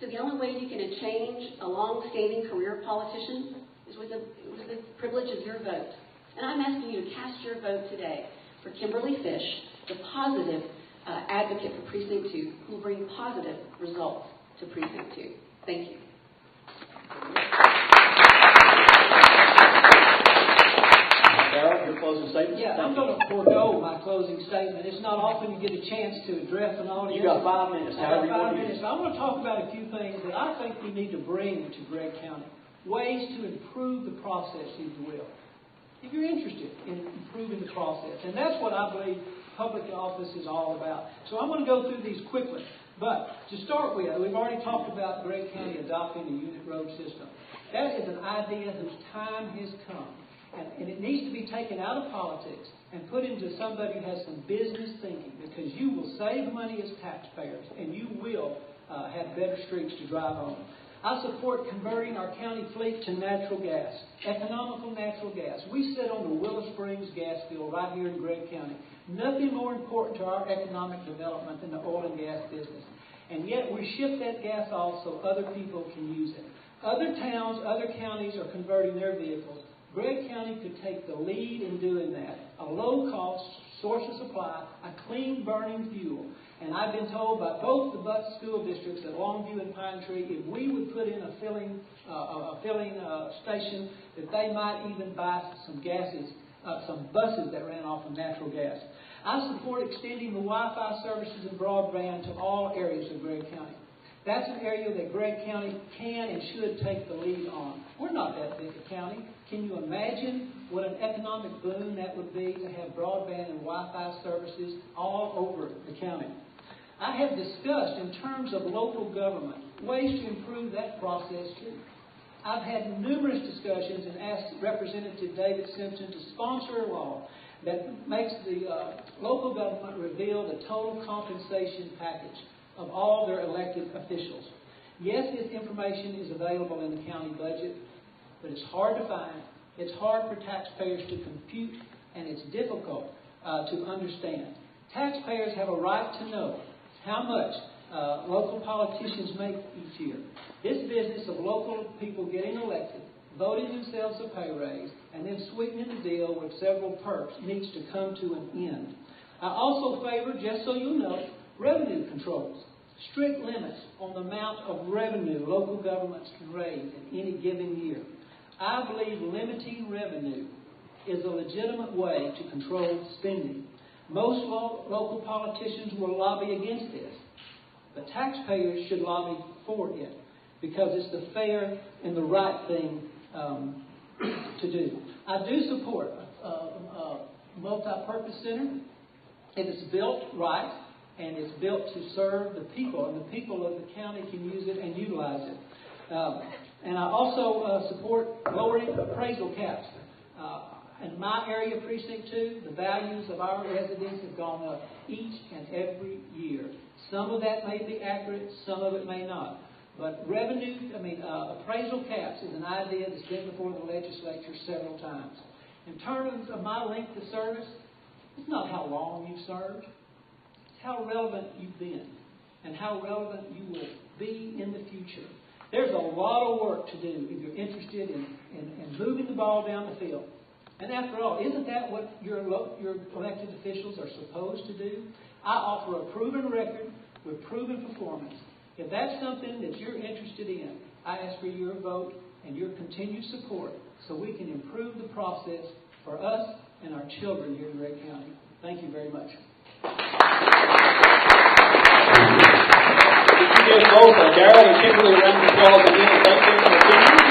So the only way you can change a long-standing career politician is with the privilege of your vote. And I'm asking you to cast your vote today for Kimberly Fish, the positive advocate for Precinct 2, who will bring positive results to Precinct 2. Thank you. Darryl, your closing statement? Yeah, I'm going to forego my closing statement. It's not often you get a chance to address an audience. You got 5 minutes. I got 5 minutes. I want to talk about a few things that I think we need to bring to Gregg County. Ways to improve the process, if you will. If you're interested in improving the process. And that's what I believe public office is all about. So I'm going to go through these quickly. But to start with, we've already talked about Gregg County adopting a unit road system. That is an idea whose time has come. And it needs to be taken out of politics and put into somebody who has some business thinking, because you will save money as taxpayers and you will have better streets to drive on. I support converting our county fleet to natural gas, economical natural gas. We sit on the Willow Springs gas field right here in Gregg County. Nothing more important to our economic development than the oil and gas business. And yet we ship that gas off so other people can use it. Other towns, other counties are converting their vehicles. Gregg County could take the lead in doing that. A low-cost source of supply, a clean burning fuel. And I've been told by both the bus school districts at Longview and Pine Tree, if we would put in a filling station, that they might even buy some buses that ran off of natural gas. I support extending the Wi-Fi services and broadband to all areas of Gregg County. That's an area that Gregg County can and should take the lead on. We're not that big a county. Can you imagine what an economic boon that would be to have broadband and Wi-Fi services all over the county? I have discussed in terms of local government ways to improve that process too. I've had numerous discussions and asked Representative David Simpson to sponsor a law that makes the local government reveal the total compensation package of all their elected officials. Yes, this information is available in the county budget, but it's hard to find, it's hard for taxpayers to compute, and it's difficult to understand. Taxpayers have a right to know how much local politicians make each year. This business of local people getting elected, voting themselves a pay raise, and then sweetening the deal with several perks needs to come to an end. I also favor, just so you know, revenue controls, strict limits on the amount of revenue local governments can raise in any given year. I believe limiting revenue is a legitimate way to control spending. Most local politicians will lobby against this, but taxpayers should lobby for it because it's the fair and the right thing to do. I do support a multi-purpose center if it's built right and it's built to serve the people, and the people of the county can use it and utilize it. And I also support lowering appraisal caps. In my area, Precinct 2, the values of our residents have gone up each and every year. Some of that may be accurate, some of it may not. But appraisal caps is an idea that's been before the legislature several times. In terms of my length of service, it's not how long you've served. It's how relevant you've been and how relevant you will be in the future. There's a lot of work to do if you're interested in moving the ball down the field. And after all, isn't that what your elected officials are supposed to do? I offer a proven record with proven performance. If that's something that you're interested in, I ask for your vote and your continued support so we can improve the process for us and our children here in Gregg County. Thank you very much. Thank you both, Darryl and Kimberly, a round of applause again. Thank you for